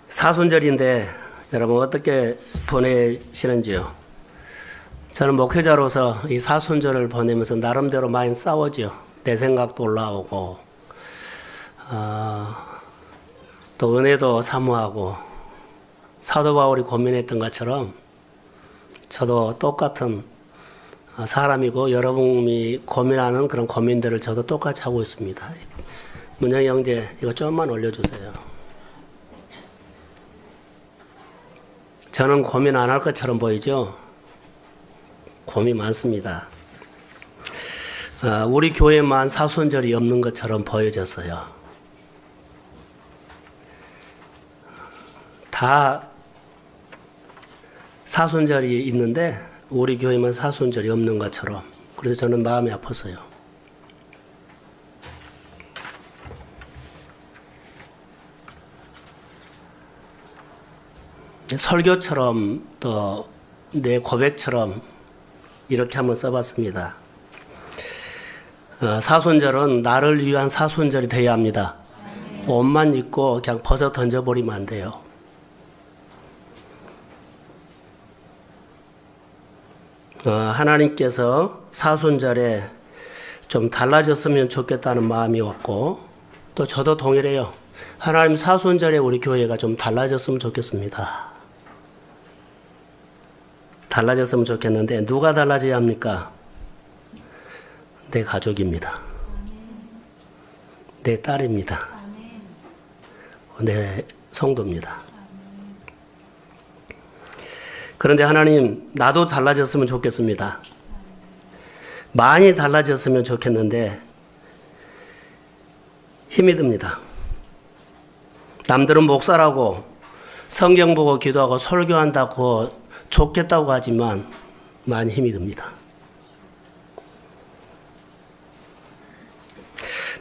사순절인데 여러분 어떻게 보내시는지요? 저는 목회자로서 이 사순절을 보내면서 나름대로 많이 싸우죠. 내 생각도 올라오고 또 은혜도 사모하고 사도 바울이 고민했던 것처럼 저도 똑같은 사람이고 여러분이 고민하는 그런 고민들을 저도 똑같이 하고 있습니다. 문영이 형제 이거 좀만 올려주세요. 저는 고민 안 할 것처럼 보이죠? 고민 많습니다. 우리 교회만 사순절이 없는 것처럼 보여졌어요. 다 사순절이 있는데 우리 교회만 사순절이 없는 것처럼. 그래서 저는 마음이 아팠어요. 설교처럼 또 내 고백처럼 이렇게 한번 써봤습니다. 사순절은 나를 위한 사순절이 되어야 합니다. 옷만 입고 그냥 벗어 던져버리면 안 돼요. 하나님께서 사순절에 좀 달라졌으면 좋겠다는 마음이 왔고 또 저도 동일해요. 하나님 사순절에 우리 교회가 좀 달라졌으면 좋겠습니다. 달라졌으면 좋겠는데 누가 달라져야 합니까? 내 가족입니다. 내 딸입니다. 내 성도입니다. 그런데 하나님, 나도 달라졌으면 좋겠습니다. 많이 달라졌으면 좋겠는데 힘이 듭니다. 남들은 목사라고 성경 보고 기도하고 설교한다고 좋겠다고 하지만 많이 힘이 듭니다.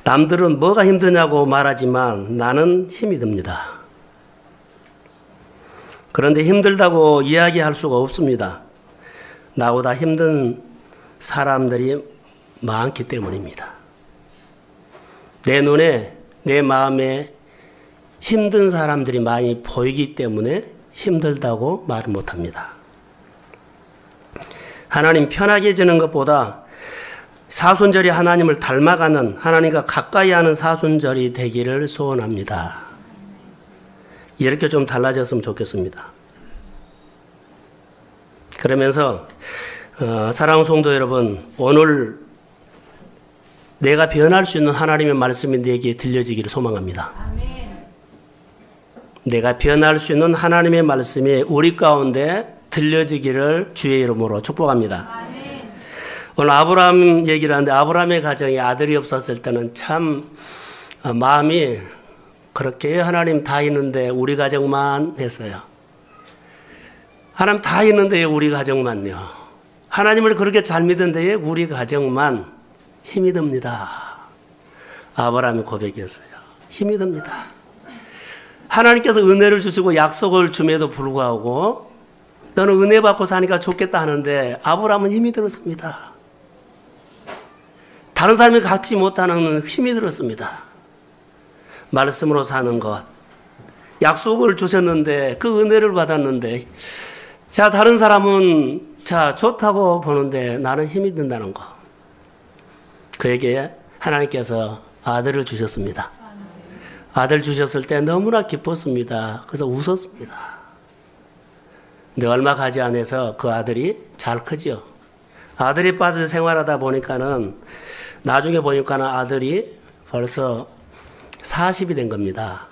남들은 뭐가 힘드냐고 말하지만 나는 힘이 듭니다. 그런데 힘들다고 이야기할 수가 없습니다. 나보다 힘든 사람들이 많기 때문입니다. 내 눈에, 내 마음에 힘든 사람들이 많이 보이기 때문에 힘들다고 말 못합니다. 하나님 편하게 지는 것보다 사순절이 하나님을 닮아가는, 하나님과 가까이 하는 사순절이 되기를 소원합니다. 이렇게 좀 달라졌으면 좋겠습니다. 그러면서 사랑하는 성도 여러분, 오늘 내가 변할 수 있는 하나님의 말씀이 내게 들려지기를 소망합니다. 아멘. 내가 변할 수 있는 하나님의 말씀이 우리 가운데 들려지기를 주의 이름으로 축복합니다. 아멘. 오늘 아브라함 얘기를 하는데 아브라함의 가정에 아들이 없었을 때는 참 마음이 그렇게 하나님 다 있는데 우리 가정만 했어요. 하나님 다 있는데 우리 가정만요. 하나님을 그렇게 잘 믿는데 우리 가정만 힘이 듭니다. 아브라함의 고백이었어요. 힘이 듭니다. 하나님께서 은혜를 주시고 약속을 줌에도 불구하고 너는 은혜 받고 사니까 좋겠다 하는데 아브라함은 힘이 들었습니다. 다른 사람이 갖지 못하는 힘이 들었습니다. 말씀으로 사는 것. 약속을 주셨는데 그 은혜를 받았는데 자, 다른 사람은 자, 좋다고 보는데 나는 힘이 든다는 거. 그에게 하나님께서 아들을 주셨습니다. 아들 주셨을 때 너무나 기뻤습니다. 그래서 웃었습니다. 근데 얼마 가지 않아서 그 아들이 잘 크죠. 아들이 빠져서 생활하다 보니까는 나중에 보니까는 아들이 벌써 40이 된 겁니다.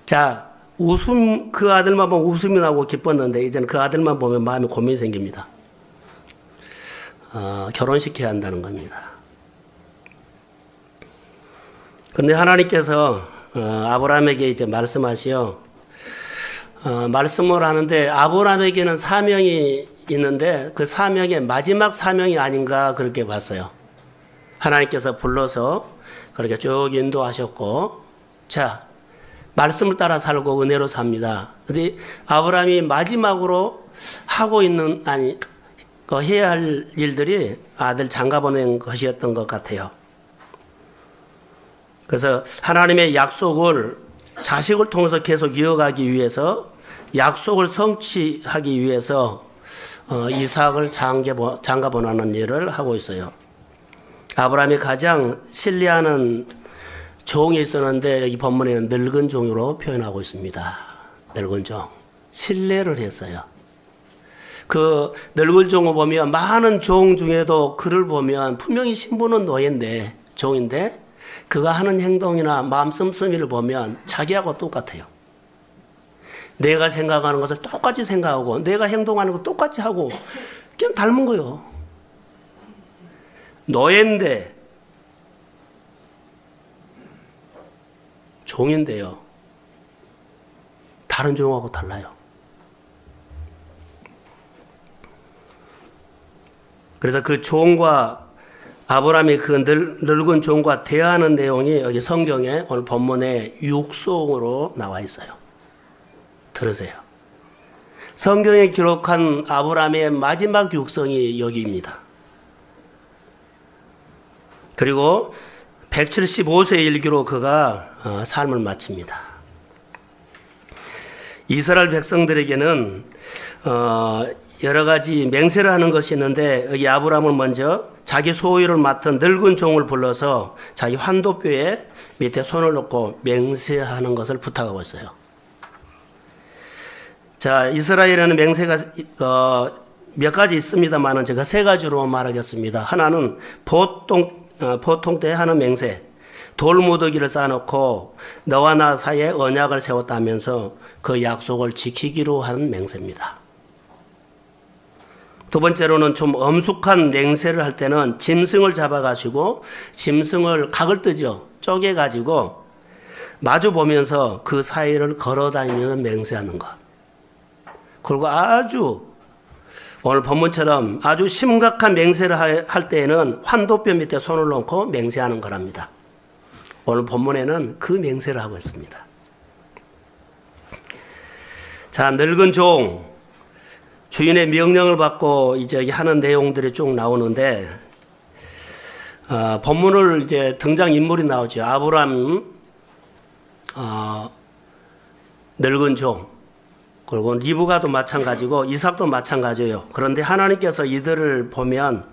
자, 그 아들만 보면 웃음이 나고 기뻤는데 이제는 그 아들만 보면 마음에 고민이 생깁니다. 결혼시켜야 한다는 겁니다. 그런데 하나님께서 아브라함에게 이제 말씀하시어 말씀을 하는데 아브라함에게는 사명이 있는데 그 사명의 마지막 사명이 아닌가 그렇게 봤어요. 하나님께서 불러서 그렇게 쭉 인도하셨고 자, 말씀을 따라 살고 은혜로 삽니다. 근데 아브라함이 마지막으로 하고 있는 해야 할 일들이 아들 장가 보낸 것이었던 것 같아요. 그래서 하나님의 약속을 자식을 통해서 계속 이어가기 위해서, 약속을 성취하기 위해서 이삭을 장가 보내는 일을 하고 있어요. 아브라함이 가장 신뢰하는 종이 있었는데 여기 본문에는 늙은 종으로 표현하고 있습니다. 늙은 종. 신뢰를 했어요. 그 늙은 종을 보면 많은 종 중에도 그를 보면 분명히 신분은 노예인데, 종인데 그가 하는 행동이나 마음 씀씀이를 보면 자기하고 똑같아요. 내가 생각하는 것을 똑같이 생각하고 내가 행동하는 것 똑같이 하고 그냥 닮은 거예요. 노예인데 종인데요. 다른 종하고 달라요. 그래서 그 종과 아브라함이 그 늙은 종과 대화하는 내용이 여기 성경에 오늘 본문에 육송으로 나와 있어요. 들으세요. 성경에 기록한 아브라함의 마지막 육성이 여기입니다. 그리고 175세 일기로 그가 삶을 마칩니다. 이스라엘 백성들에게는 여러 가지 맹세를 하는 것이 있는데, 여기 아브라함은 먼저 자기 소유를 맡은 늙은 종을 불러서 자기 환도뼈에 밑에 손을 놓고 맹세하는 것을 부탁하고 있어요. 자, 이스라엘에는 맹세가 몇 가지 있습니다만 제가 세 가지로 말하겠습니다. 하나는 보통 때 하는 맹세. 돌무더기를 쌓아놓고 너와 나 사이에 언약을 세웠다면서 그 약속을 지키기로 하는 맹세입니다. 두 번째로는 좀 엄숙한 맹세를 할 때는 짐승을 잡아가지고 짐승을 각을 뜨죠. 쪼개가지고 마주 보면서 그 사이를 걸어다니면서 맹세하는 것. 그리고 아주 오늘 본문처럼 아주 심각한 맹세를 할 때에는 환도뼈 밑에 손을 놓고 맹세하는 거랍니다. 오늘 본문에는 그 맹세를 하고 있습니다. 자, 늙은 종, 주인의 명령을 받고 이제 하는 내용들이 쭉 나오는데, 본문을 이제 등장인물이 나오죠. 아브라함, 늙은 종, 그리고 리브가도 마찬가지고 이삭도 마찬가지예요. 그런데 하나님께서 이들을 보면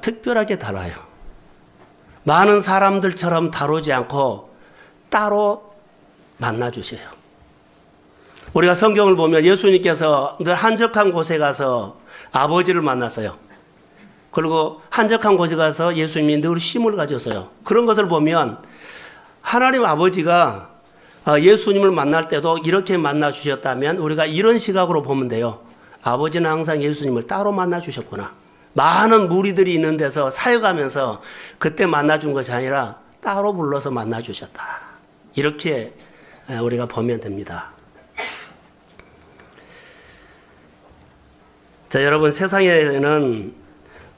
특별하게 달라요. 많은 사람들처럼 다루지 않고 따로 만나주세요. 우리가 성경을 보면 예수님께서 늘 한적한 곳에 가서 아버지를 만났어요. 그리고 한적한 곳에 가서 예수님이 늘 쉼을 가졌어요. 그런 것을 보면 하나님 아버지가 예수님을 만날 때도 이렇게 만나 주셨다면 우리가 이런 시각으로 보면 돼요. 아버지는 항상 예수님을 따로 만나 주셨구나. 많은 무리들이 있는 데서 사역하면서 그때 만나준 것이 아니라 따로 불러서 만나 주셨다. 이렇게 우리가 보면 됩니다. 자, 여러분, 세상에는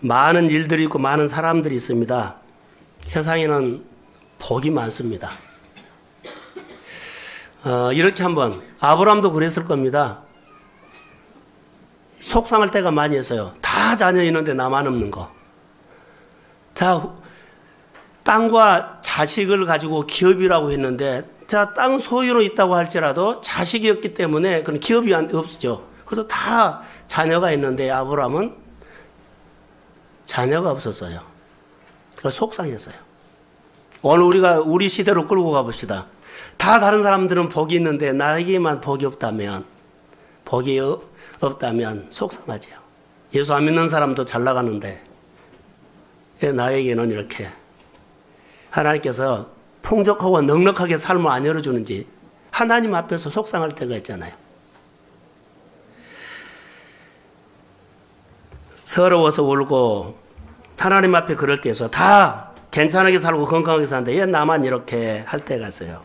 많은 일들이 있고 많은 사람들이 있습니다. 세상에는 복이 많습니다. 이렇게 한번, 아브라함도 그랬을 겁니다. 속상할 때가 많이 있어요. 다 자녀 있는데 나만 없는 거. 자, 땅과 자식을 가지고 기업이라고 했는데, 자, 땅 소유로 있다고 할지라도 자식이 없기 때문에 그런 기업이 없죠. 그래서 다 자녀가 있는데 아브라함은 자녀가 없었어요. 그래서 속상했어요. 오늘 우리가 우리 시대로 끌고 가봅시다. 다 다른 사람들은 복이 있는데 나에게만 복이 없다면 속상하죠. 예수 안 믿는 사람도 잘 나가는데 왜 나에게는 이렇게 하나님께서 풍족하고 넉넉하게 삶을 안 열어주는지 하나님 앞에서 속상할 때가 있잖아요. 서러워서 울고 하나님 앞에 그럴 때에서 다 괜찮게 살고 건강하게 사는데 왜 나만 이렇게 할 때가 있어요.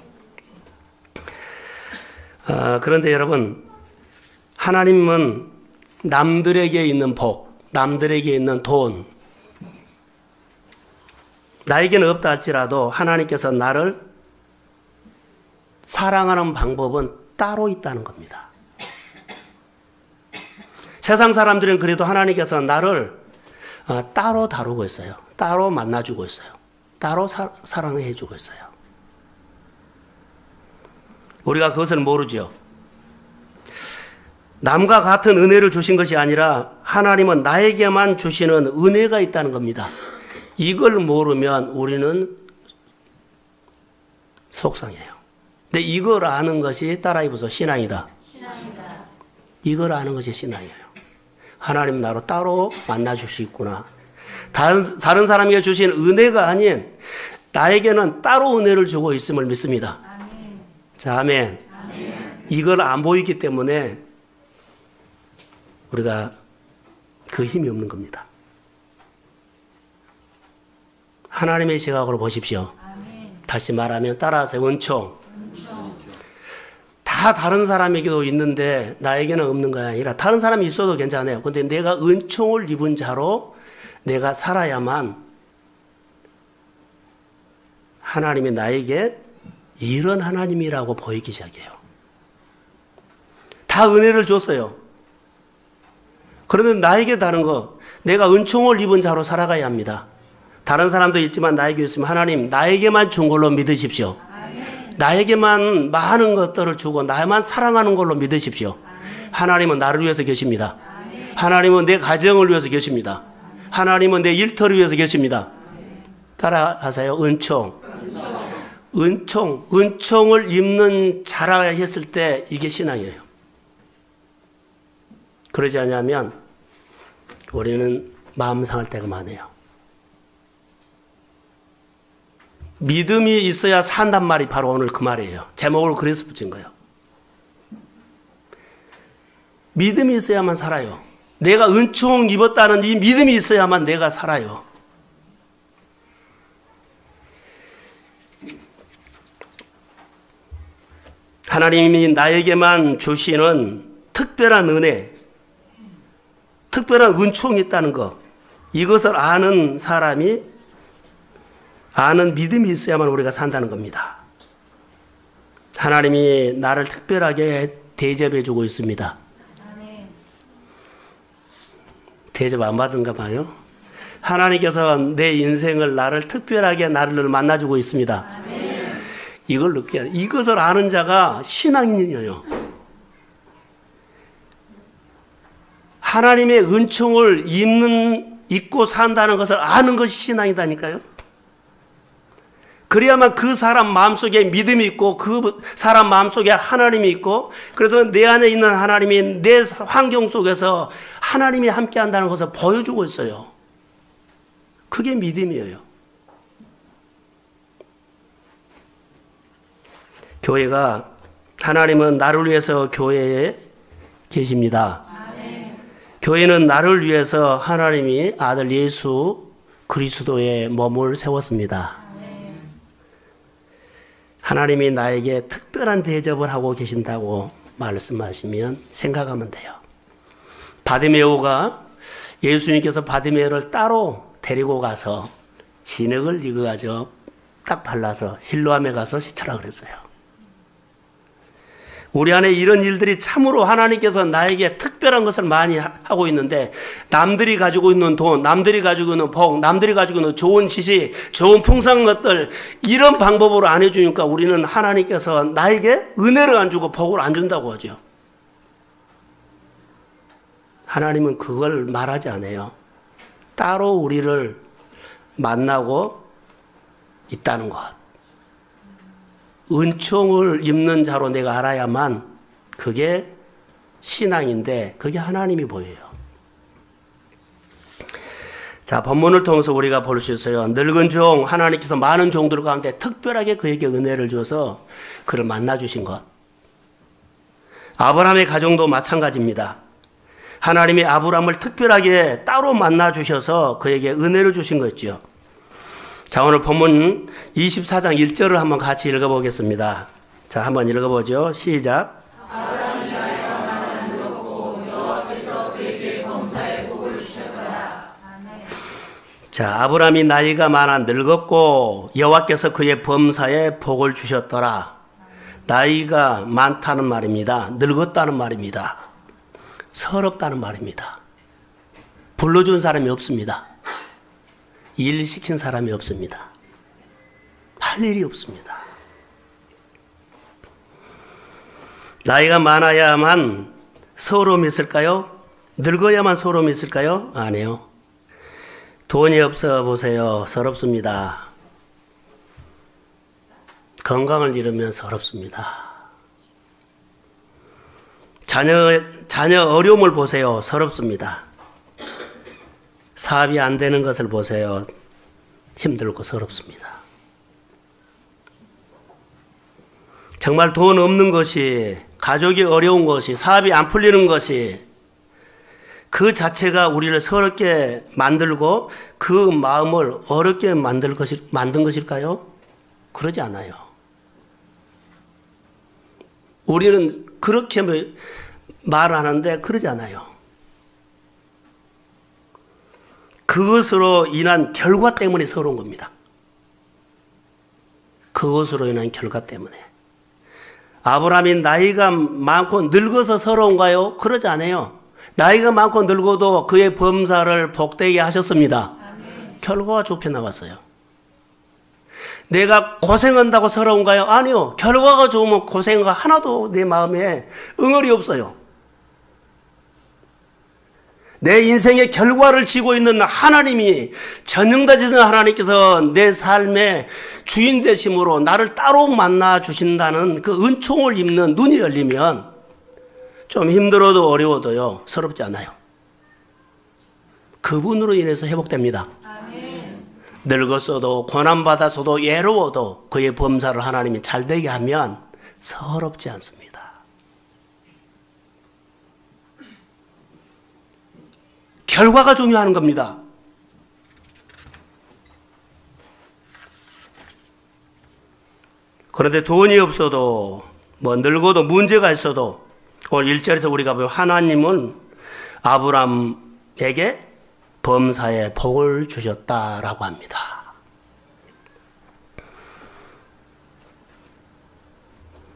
그런데 여러분, 하나님은 남들에게 있는 복, 남들에게 있는 돈, 나에게는 없다 할지라도 하나님께서 나를 사랑하는 방법은 따로 있다는 겁니다. 세상 사람들은 그래도 하나님께서 나를 따로 다루고 있어요. 따로 만나주고 있어요. 따로 사랑해 주고 있어요. 우리가 그것을 모르죠. 남과 같은 은혜를 주신 것이 아니라 하나님은 나에게만 주시는 은혜가 있다는 겁니다. 이걸 모르면 우리는 속상해요. 근데 이걸 아는 것이 따라 입어서 신앙이다. 이걸 아는 것이 신앙이에요. 하나님 나로 따로 만나줄 수 있구나. 다른 사람에게 주신 은혜가 아닌 나에게는 따로 은혜를 주고 있음을 믿습니다. 아멘. 자, 아멘. 아멘. 이걸 안 보이기 때문에 우리가 그 힘이 없는 겁니다. 하나님의 시각으로 보십시오. 아멘. 다시 말하면 따라하세요. 은총. 다 다른 사람에게도 있는데 나에게는 없는 게 아니라 다른 사람이 있어도 괜찮아요. 근데 내가 은총을 입은 자로 내가 살아야만 하나님이 나에게 이런 하나님이라고 보이기 시작해요. 다 은혜를 줬어요. 그런데 나에게 다른 거, 내가 은총을 입은 자로 살아가야 합니다. 다른 사람도 있지만 나에게 있으면 하나님 나에게만 준 걸로 믿으십시오. 나에게만 많은 것들을 주고 나만 사랑하는 걸로 믿으십시오. 하나님은 나를 위해서 계십니다. 하나님은 내 가정을 위해서 계십니다. 하나님은 내 일터를 위해서 계십니다. 따라하세요. 은총. 은총을 입는 자라 했을 때 이게 신앙이에요. 그러지 않으면 우리는 마음 상할 때가 많아요. 믿음이 있어야 산단 말이 바로 오늘 그 말이에요. 제목을 그래서 붙인 거예요. 믿음이 있어야만 살아요. 내가 은총 입었다는 이 믿음이 있어야만 내가 살아요. 하나님이 나에게만 주시는 특별한 은혜, 특별한 은총이 있다는 것, 이것을 아는 사람이 아는 믿음이 있어야만 우리가 산다는 겁니다. 하나님이 나를 특별하게 대접해 주고 있습니다. 대접 안 받은가 봐요. 하나님께서 내 인생을 나를 특별하게 나를 만나주고 있습니다. 이걸 느껴야 돼. 이것을 아는 자가 신앙인이에요. 하나님의 은총을 입고 산다는 것을 아는 것이 신앙이다니까요. 그래야만 그 사람 마음속에 믿음이 있고 그 사람 마음속에 하나님이 있고 그래서 내 안에 있는 하나님이 내 환경 속에서 하나님이 함께한다는 것을 보여주고 있어요. 그게 믿음이에요. 교회가 하나님은 나를 위해서 교회에 계십니다. 아멘. 교회는 나를 위해서 하나님이 아들 예수 그리스도의 몸을 세웠습니다. 아멘. 하나님이 나에게 특별한 대접을 하고 계신다고 말씀하시면 생각하면 돼요. 바디메오가 예수님께서 바디메오를 따로 데리고 가서 진흙을 이어가지고 딱 발라서 실로암에 가서 씻으라 그랬어요. 우리 안에 이런 일들이 참으로 하나님께서 나에게 특별한 것을 많이 하고 있는데 남들이 가지고 있는 돈, 남들이 가지고 있는 복, 남들이 가지고 있는 좋은 지식, 좋은 풍성한 것들 이런 방법으로 안 해주니까 우리는 하나님께서 나에게 은혜를 안 주고 복을 안 준다고 하죠. 하나님은 그걸 말하지 않아요. 따로 우리를 만나고 있다는 것. 은총을 입는 자로 내가 알아야만 그게 신앙인데 그게 하나님이 보여요. 자, 본문을 통해서 우리가 볼 수 있어요. 늙은 종, 하나님께서 많은 종들 가운데 특별하게 그에게 은혜를 줘서 그를 만나주신 것. 아브라함의 가정도 마찬가지입니다. 하나님이 아브라함을 특별하게 따로 만나주셔서 그에게 은혜를 주신 거죠. 자, 오늘 본문 24장 1절을 한번 같이 읽어보겠습니다. 자, 한번 읽어보죠. 시작. 아브라함이 나이가 많아 늙었고 여호와께서 그에게 범사에 복을 주셨더라. 자, 아브라함이 나이가 많아 늙었고 여호와께서 그의 범사에 복을 주셨더라. 나이가 많다는 말입니다. 늙었다는 말입니다. 서럽다는 말입니다. 불러준 사람이 없습니다. 일 시킨 사람이 없습니다. 할 일이 없습니다. 나이가 많아야만 서러움이 있을까요? 늙어야만 서러움이 있을까요? 아니요. 돈이 없어 보세요. 서럽습니다. 건강을 잃으면 서럽습니다. 자녀 어려움을 보세요. 서럽습니다. 사업이 안 되는 것을 보세요. 힘들고 서럽습니다. 정말 돈 없는 것이, 가족이 어려운 것이, 사업이 안 풀리는 것이 그 자체가 우리를 서럽게 만들고 그 마음을 어렵게 만든 것일까요? 그러지 않아요. 우리는 그렇게 말하는데 그러지 않아요. 그것으로 인한 결과 때문에 서러운 겁니다. 그것으로 인한 결과 때문에. 아브라함이 나이가 많고 늙어서 서러운가요? 그러지 않아요. 나이가 많고 늙어도 그의 범사를 복되게 하셨습니다. 아멘. 결과가 좋게 나왔어요. 내가 고생한다고 서러운가요? 아니요. 결과가 좋으면 고생가 하나도 내 마음에 응어리 없어요. 내 인생의 결과를 지고 있는 하나님이, 전능다지신 하나님께서 내 삶의 주인 되심으로 나를 따로 만나 주신다는 그 은총을 입는 눈이 열리면 좀 힘들어도 어려워도요, 서럽지 않아요. 그분으로 인해서 회복됩니다. 아멘. 늙었어도 고난받아서도 외로워도 그의 범사를 하나님이 잘되게 하면 서럽지 않습니다. 결과가 중요한 겁니다. 그런데 돈이 없어도 늙어도 문제가 있어도 오늘 1절에서 우리가 보면 하나님은 아브람에게 범사에 복을 주셨다라고 합니다.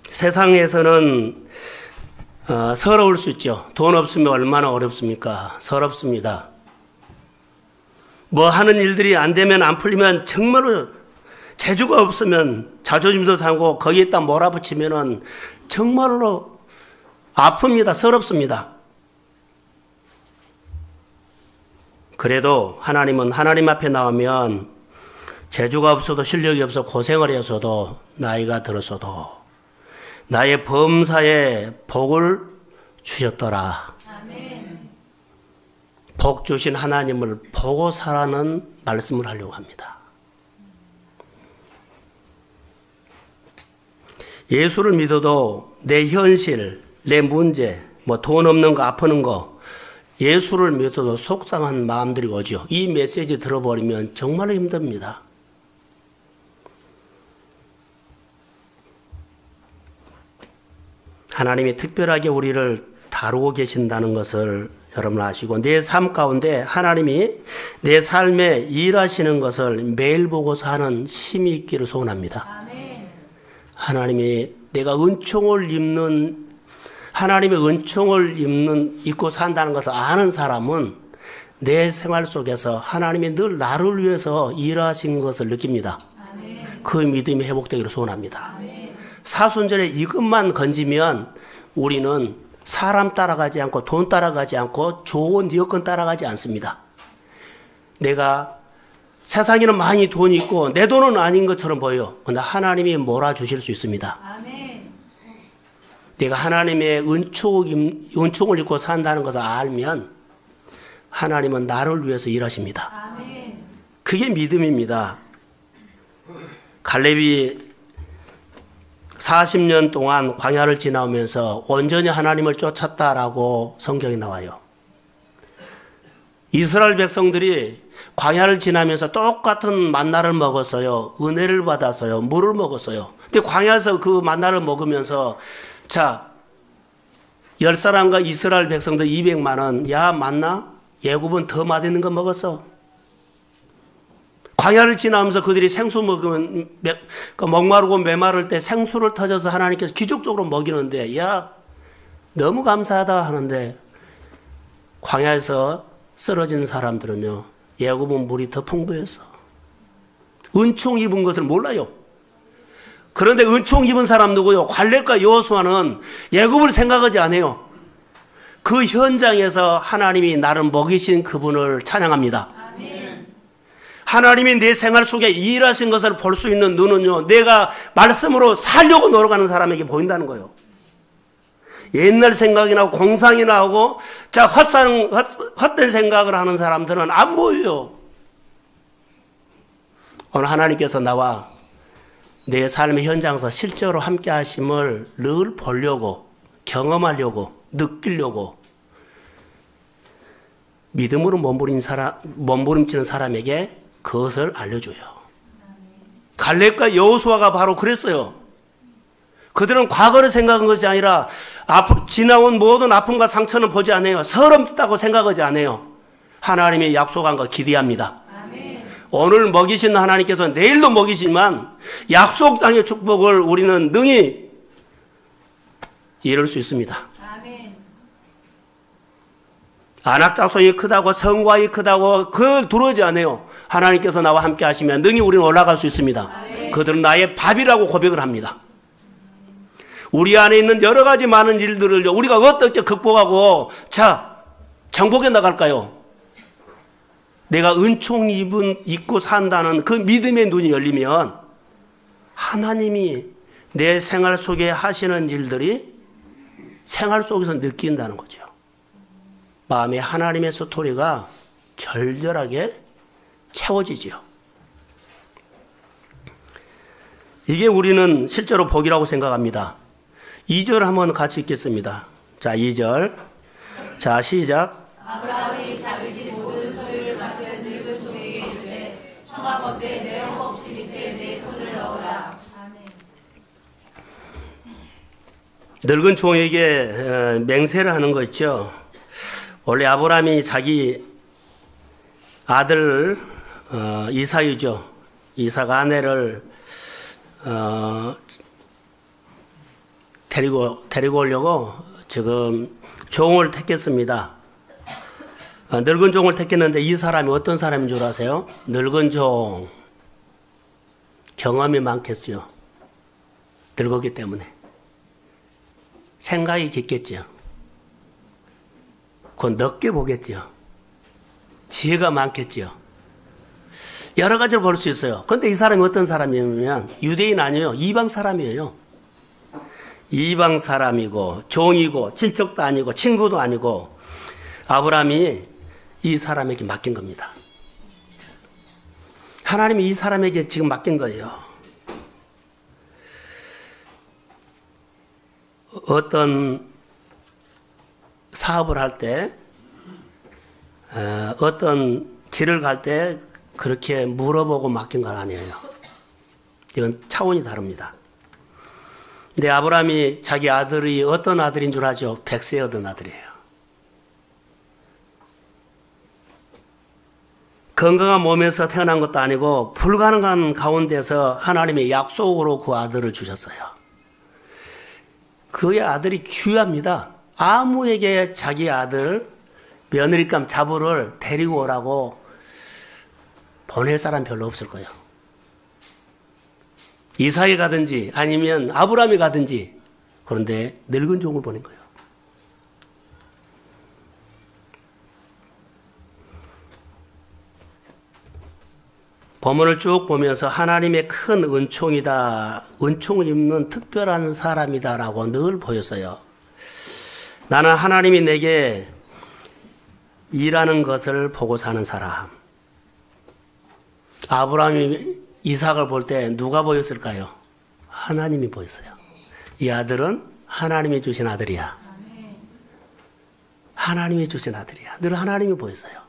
세상에서는 서러울 수 있죠. 돈 없으면 얼마나 어렵습니까? 서럽습니다. 뭐 하는 일들이 안 되면, 안 풀리면 정말로 재주가 없으면 자존심도 상하고 거기에다 몰아붙이면은 정말로 아픕니다. 서럽습니다. 그래도 하나님은 하나님 앞에 나오면 재주가 없어도 실력이 없어 고생을 해서도 나이가 들었어도 나의 범사에 복을 주셨더라. 아멘. 복 주신 하나님을 보고 살라는 말씀을 하려고 합니다. 예수를 믿어도 내 현실, 내 문제, 돈 없는 거, 아프는 거, 예수를 믿어도 속상한 마음들이 오죠. 이 메시지 들어버리면 정말로 힘듭니다. 하나님이 특별하게 우리를 다루고 계신다는 것을 여러분 아시고, 내 삶 가운데 하나님이 내 삶에 일하시는 것을 매일 보고 사는 힘이 있기를 소원합니다. 아멘. 하나님이 내가 은총을 입는, 하나님의 은총을 입고 산다는 것을 아는 사람은 내 생활 속에서 하나님이 늘 나를 위해서 일하신 것을 느낍니다. 아멘. 그 믿음이 회복되기를 소원합니다. 아멘. 사순절에 이것만 건지면 우리는 사람 따라가지 않고 돈 따라가지 않고 좋은 여건 따라가지 않습니다. 내가 세상에는 많이 돈이 있고 내 돈은 아닌 것처럼 보여요. 그런데 하나님이 몰아주실 수 있습니다. 아멘. 내가 하나님의 은총을 입고 산다는 것을 알면 하나님은 나를 위해서 일하십니다. 아멘. 그게 믿음입니다. 갈렙이 40년 동안 광야를 지나오면서 온전히 하나님을 쫓았다라고 성경에 나와요. 이스라엘 백성들이 광야를 지나면서 똑같은 만나를 먹었어요. 은혜를 받았어요. 물을 먹었어요. 근데 광야에서 그 만나를 먹으면서 자, 10사람과 이스라엘 백성들 200만 원, 야 만나? 예굽은 더 맛있는 거 먹었어. 광야를 지나면서 그들이 생수 먹으면 목마르고 메마를 때 생수를 터져서 하나님께서 기적적으로 먹이는데 야 너무 감사하다 하는데 광야에서 쓰러진 사람들은요, 예굽은 물이 더 풍부해서 은총 입은 것을 몰라요. 그런데 은총 입은 사람 누구요? 갈렙과 여호수아는 애굽을 생각하지 않아요. 그 현장에서 하나님이 나를 먹이신 그분을 찬양합니다. 아멘. 하나님이 내 생활 속에 일하신 것을 볼 수 있는 눈은요, 내가 말씀으로 살려고 노력하는 사람에게 보인다는 거예요. 옛날 생각이 나고 공상이 나고 자 헛된 생각을 하는 사람들은 안 보여요. 오늘 하나님께서 나와 내 삶의 현장에서 실제로 함께 하심을 늘 보려고, 경험하려고, 느끼려고 믿음으로 몸부림치는 사람에게 그것을 알려줘요. 갈렙과 여호수아가 바로 그랬어요. 그들은 과거를 생각한 것이 아니라 지나온 모든 아픔과 상처는 보지 않아요. 서럽다고 생각하지 않아요. 하나님의 약속한 거 기대합니다. 아멘. 오늘 먹이신 하나님께서 내일도 먹이시지만 약속당의 축복을 우리는 능히 이룰 수 있습니다. 아멘. 안악작성이 크다고 성과이 크다고 그걸 두려워하지 않아요. 하나님께서 나와 함께 하시면 능히 우리는 올라갈 수 있습니다. 아멘. 그들은 나의 밥이라고 고백을 합니다. 우리 안에 있는 여러 가지 많은 일들을 우리가 어떻게 극복하고 자 정복해 나갈까요? 내가 은총 입고 산다는 그 믿음의 눈이 열리면 하나님이 내 생활 속에 하시는 일들이 생활 속에서 느낀다는 거죠. 마음에 하나님의 스토리가 절절하게 채워지지요. 이게 우리는 실제로 복이라고 생각합니다. 2절 한번 같이 읽겠습니다. 자, 2절. 자, 시작. 아브라함이 자기 집 모든 소유를 맡은 늙은 종에게 이르되 청아 건대 내 허벅지 밑에 내 손을 넣으라. 아멘. 늙은 종에게 맹세를 하는 거 있죠. 원래 아브라함이 자기 아들 이삭이죠. 이삭 아내를 데리고 오려고 지금 종을 택했습니다. 늙은 종을 택했는데 이 사람이 어떤 사람인 줄 아세요? 늙은 종. 경험이 많겠죠. 늙었기 때문에. 생각이 깊겠죠. 곧 넓게 보겠죠. 지혜가 많겠죠. 여러 가지를 볼 수 있어요. 그런데 이 사람이 어떤 사람이냐면 유대인 아니에요. 이방 사람이에요. 이방 사람이고 종이고 친척도 아니고 친구도 아니고 아브라함이 이 사람에게 맡긴 겁니다. 하나님이 이 사람에게 지금 맡긴 거예요. 어떤 사업을 할 때 어떤 길을 갈 때 그렇게 물어보고 맡긴 건 아니에요. 이건 차원이 다릅니다. 근데 아브라함이 자기 아들이 어떤 아들인 줄 아죠? 백세 얻은 아들이에요. 건강한 몸에서 태어난 것도 아니고 불가능한 가운데서 하나님의 약속으로 그 아들을 주셨어요. 그의 아들이 귀합니다. 아무에게 자기 아들 며느리감 자부를 데리고 오라고 보낼 사람 별로 없을 거예요. 이삭이 가든지 아니면 아브라함이 가든지. 그런데 늙은 종을 보낸 거예요. 본문을 쭉 보면서 하나님의 큰 은총이다, 은총을 입는 특별한 사람이다라고 늘 보였어요. 나는 하나님이 내게 일하는 것을 보고 사는 사람. 아브라함이 이삭을 볼 때 누가 보였을까요? 하나님이 보였어요. 이 아들은 하나님이 주신 아들이야. 하나님이 주신 아들이야. 늘 하나님이 보였어요.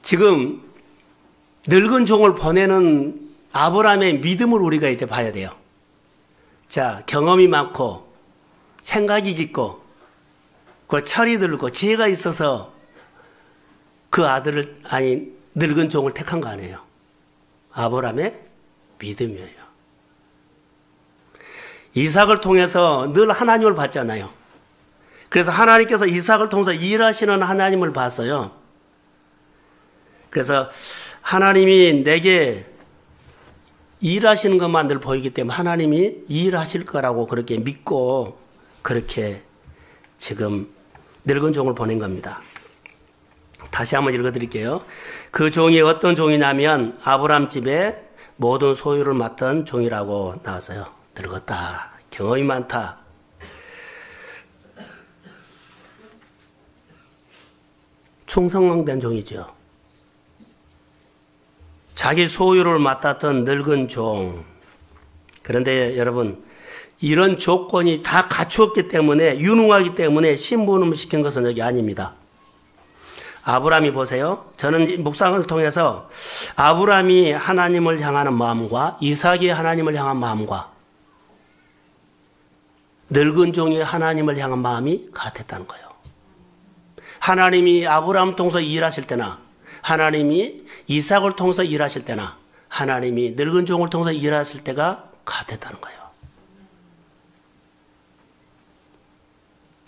지금 늙은 종을 보내는 아브라함의 믿음을 우리가 이제 봐야 돼요. 자, 경험이 많고 생각이 깊고 그 철이 들고 지혜가 있어서 그 아들을 아니 늙은 종을 택한 거 아니에요. 아브라함의 믿음이에요. 이삭을 통해서 늘 하나님을 봤잖아요. 그래서 하나님께서 이삭을 통해서 일하시는 하나님을 봤어요. 그래서 하나님이 내게 일하시는 것만 늘 보이기 때문에 하나님이 일하실 거라고 그렇게 믿고 그렇게 지금 늙은 종을 보낸 겁니다. 다시 한번 읽어드릴게요. 그 종이 어떤 종이냐면 아브람 집에 모든 소유를 맡던 종이라고 나왔어요. 늙었다. 경험이 많다. 충성된 종이죠. 자기 소유를 맡았던 늙은 종. 그런데 여러분, 이런 조건이 다 갖추었기 때문에, 유능하기 때문에 신부름을 시킨 것은 여기 아닙니다. 아브람이 보세요. 저는 묵상을 통해서 아브람이 하나님을 향하는 마음과 이삭이 하나님을 향한 마음과 늙은 종이 하나님을 향한 마음이 같았다는 거예요. 하나님이 아브람을 통해서 일하실 때나 하나님이 이삭을 통해서 일하실 때나 하나님이 늙은 종을 통해서 일하실 때가 같았다는 거예요.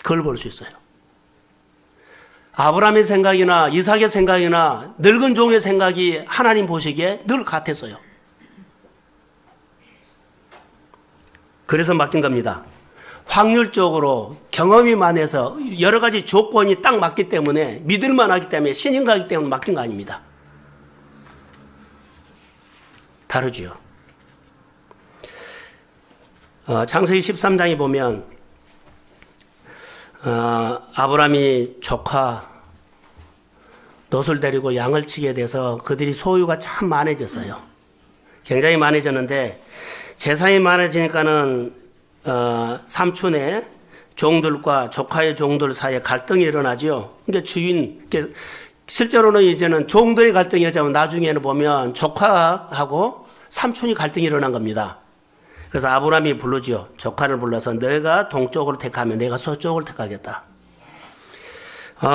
그걸 볼 수 있어요. 아브라함의 생각이나 이삭의 생각이나 늙은 종의 생각이 하나님 보시기에 늘 같았어요. 그래서 맡긴 겁니다. 확률적으로 경험이 많아서 여러 가지 조건이 딱 맞기 때문에 믿을만 하기 때문에 신인가하기 때문에 맡긴 거 아닙니다. 다르지요. 창세기 13장에 보면 아브라함이 조카 롯을 데리고 양을 치게 돼서 그들이 소유가 참 많아졌어요. 굉장히 많아졌는데 재산이 많아지니까는 삼촌의 종들과 조카의 종들 사이에 갈등이 일어나죠. 그러니까 주인, 실제로는 이제는 종들의 갈등이 일어나면 나중에는 보면 조카하고 삼촌이 갈등이 일어난 겁니다. 그래서 아브라함이 부르죠. 조카를 불러서 너가 동쪽으로 택하면 내가 서쪽을 택하겠다.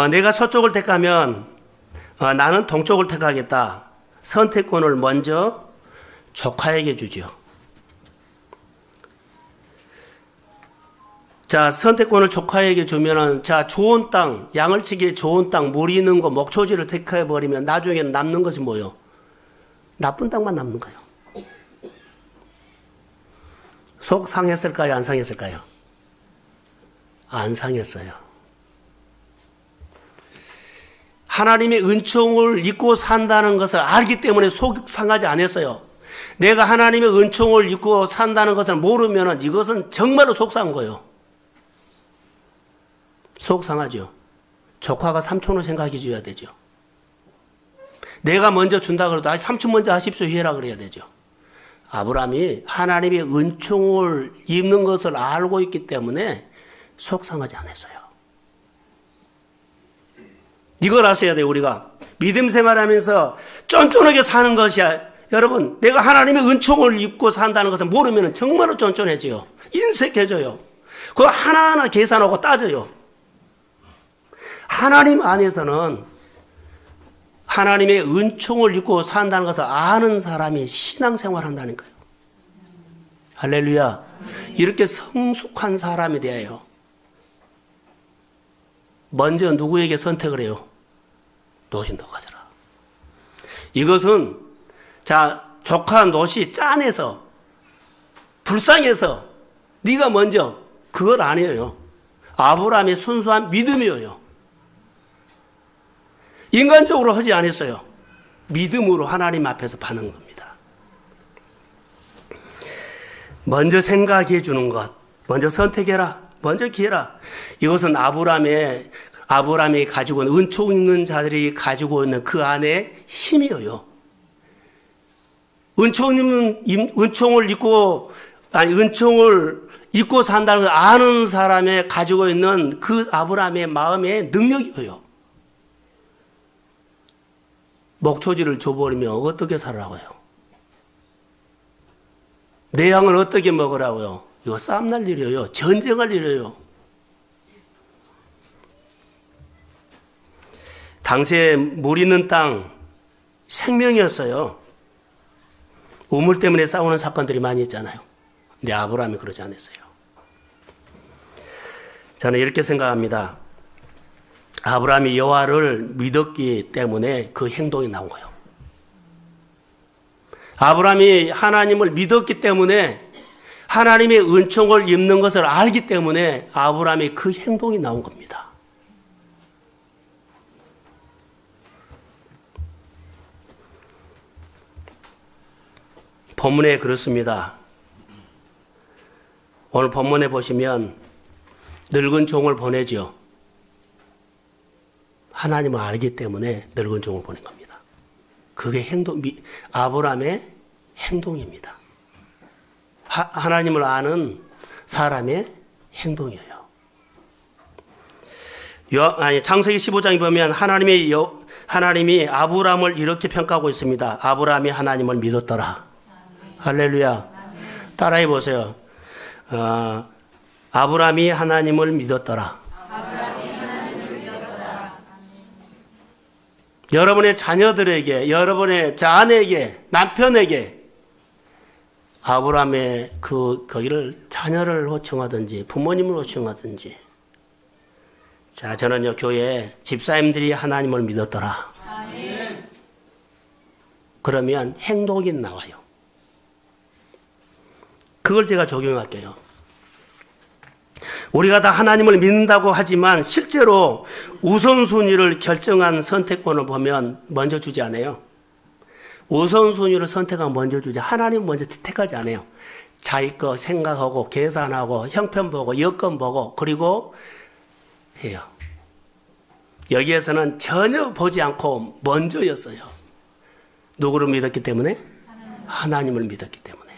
내가 서쪽을 택하면 나는 동쪽을 택하겠다. 선택권을 먼저 조카에게 주죠. 자, 선택권을 조카에게 주면은, 자, 좋은 땅, 양을 치기에 좋은 땅, 물 있는 거, 목초지를 택해버리면 나중에는 남는 것이 뭐예요? 나쁜 땅만 남는 거예요. 속 상했을까요? 안 상했을까요? 안 상했어요. 하나님의 은총을 잊고 산다는 것을 알기 때문에 속 상하지 않았어요. 내가 하나님의 은총을 잊고 산다는 것을 모르면 이것은 정말로 속상한 거예요. 속상하죠. 조카가 삼촌을 생각해 줘야 되죠. 내가 먼저 준다 그래도 삼촌 먼저 하십시오 해라 그래야 되죠. 아브라함이 하나님의 은총을 입는 것을 알고 있기 때문에 속상하지 않았어요. 이걸 아셔야 돼요. 우리가 믿음 생활하면서 쫀쫀하게 사는 것이야. 여러분, 내가 하나님의 은총을 입고 산다는 것을 모르면 정말로 쫀쫀해져요. 인색해져요. 그거 하나하나 계산하고 따져요. 하나님 안에서는 하나님의 은총을 입고 산다는 것을 아는 사람이 신앙생활 한다니까요. 할렐루야. 이렇게 성숙한 사람이 되어요. 먼저 누구에게 선택을 해요? 롯이 너 가져라. 이것은 자, 조카 롯이 짠해서 불쌍해서 네가 먼저 그걸 아니에요. 아브라함의 순수한 믿음이에요. 인간적으로 하지 않았어요. 믿음으로 하나님 앞에서 받는 겁니다. 먼저 생각해 주는 것, 먼저 선택해라, 먼저 기해라. 이것은 아브라함이 가지고 있는 은총 있는 자들이 가지고 있는 그 안에 힘이에요. 은총을 잊고 산다는 걸 아는 사람의 가지고 있는 그 아브라함의 마음의 능력이에요. 목초지를 줘버리면 어떻게 살라고요? 내 양을 어떻게 먹으라고요? 이거 싸움날 일이에요. 전쟁할 일이에요. 당시에 물 있는 땅 생명이었어요. 우물 때문에 싸우는 사건들이 많이 있잖아요. 근데 아브라함이 그러지 않았어요. 저는 이렇게 생각합니다. 아브라함이 여호와를 믿었기 때문에 그 행동이 나온 거예요. 아브라함이 하나님을 믿었기 때문에 하나님의 은총을 입는 것을 알기 때문에 아브라함의 그 행동이 나온 겁니다. 본문에 그렇습니다. 오늘 본문에 보시면 늙은 종을 보내죠. 하나님을 알기 때문에 늙은 종을 보낸 겁니다. 그게 아브라함의 행동입니다. 하나님을 사람의 행동이에요. 창세기 15장에 보면 하나님이 아브라함을 이렇게 평가하고 있습니다. 아브라함이 하나님을 믿었더라. 할렐루야. 따라해 보세요. 아브라함이 하나님을 믿었더라. 여러분의 자녀들에게, 여러분의 아내에게, 남편에게 아브라함의 거기를 자녀를 호칭하든지 부모님을 호칭하든지. 자, 저는요, 교회에 집사님들이 하나님을 믿었더라. 아멘. 그러면 행동이 나와요. 그걸 제가 적용할게요. 우리가 다 하나님을 믿는다고 하지만 실제로 우선순위를 결정한 선택권을 보면 먼저 주지 않아요. 우선순위를 선택하면 먼저 주지, 하나님 먼저 택하지 않아요. 자기 거 생각하고 계산하고 형편 보고 여건 보고 그리고 해요. 여기에서는 전혀 보지 않고 먼저였어요. 누구를 믿었기 때문에? 하나님을 믿었기 때문에.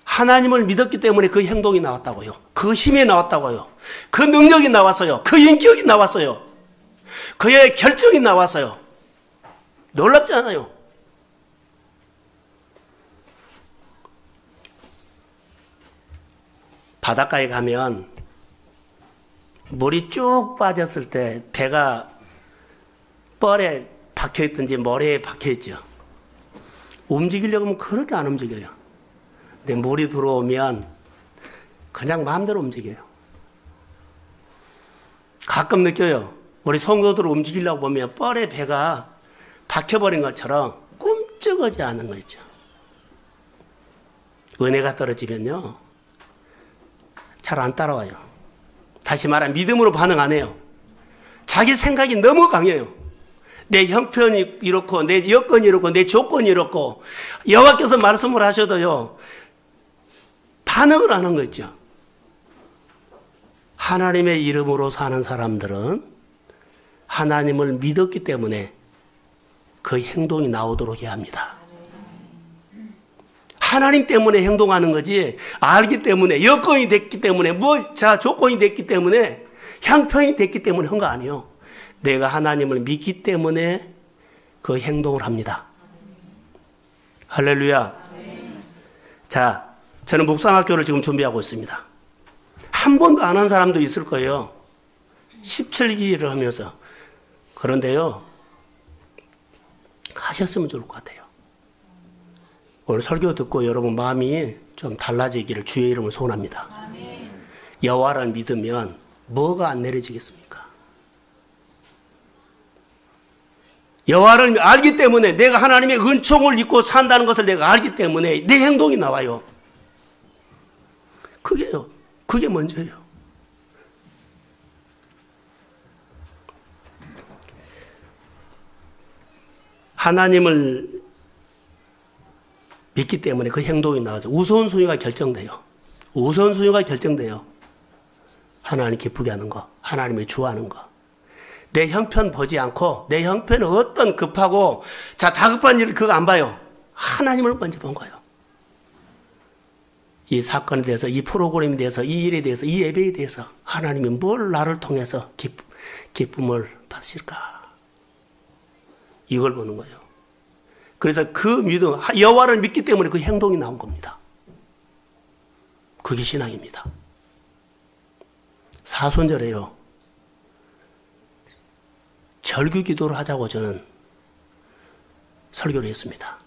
하나님을 믿었기 때문에 그 행동이 나왔다고요. 그 힘이 나왔다고요. 그 능력이 나왔어요. 그 인격이 나왔어요. 그의 결정이 나왔어요. 놀랍지 않아요? 바닷가에 가면 물이 쭉 빠졌을 때 배가 뻘에 박혀있든지 모래에 박혀있죠. 움직이려고 하면 그렇게 안 움직여요. 근데 물이 들어오면 그냥 마음대로 움직여요. 가끔 느껴요. 우리 성도들 움직이려고 보면 뻘에 배가 박혀버린 것처럼 꿈쩍하지 않은 거 있죠. 은혜가 떨어지면요, 잘 안 따라와요. 다시 말하면 믿음으로 반응 안 해요. 자기 생각이 너무 강해요. 내 형편이 이렇고 내 여건이 이렇고 내 조건이 이렇고 여호와께서 말씀을 하셔도요, 반응을 안 하는 거 있죠. 하나님의 이름으로 사는 사람들은 하나님을 믿었기 때문에 그 행동이 나오도록 해야 합니다. 하나님 때문에 행동하는 거지, 알기 때문에, 여건이 됐기 때문에, 조건이 됐기 때문에, 형편이 됐기 때문에 한 거 아니에요. 내가 하나님을 믿기 때문에 그 행동을 합니다. 할렐루야. 자, 저는 묵상학교를 지금 준비하고 있습니다. 한 번도 안 한 사람도 있을 거예요. 17기를 하면서. 그런데요, 하셨으면 좋을 것 같아요. 오늘 설교 듣고 여러분 마음이 좀 달라지기를 주의 이름으로 소원합니다. 여호와를 믿으면 뭐가 안 내려지겠습니까? 여호와를 알기 때문에, 내가 하나님의 은총을 입고 산다는 것을 내가 알기 때문에 내 행동이 나와요. 그게 먼저예요. 하나님을 믿기 때문에 그 행동이 나오죠. 우선순위가 결정돼요. 우선순위가 결정돼요. 하나님 기쁘게 하는 거, 하나님의 좋아하는 거. 내 형편 보지 않고, 내 형편은 어떤 급하고, 다급한 일을 그거 안 봐요. 하나님을 먼저 본 거예요. 이 사건에 대해서, 이 프로그램에 대해서, 이 일에 대해서, 이 예배에 대해서 하나님이 뭘 나를 통해서 기쁨을 받으실까? 이걸 보는 거예요. 그래서 그 믿음, 여호와를 믿기 때문에 그 행동이 나온 겁니다. 그게 신앙입니다. 사순절에요, 절규 기도를 하자고 저는 설교를 했습니다.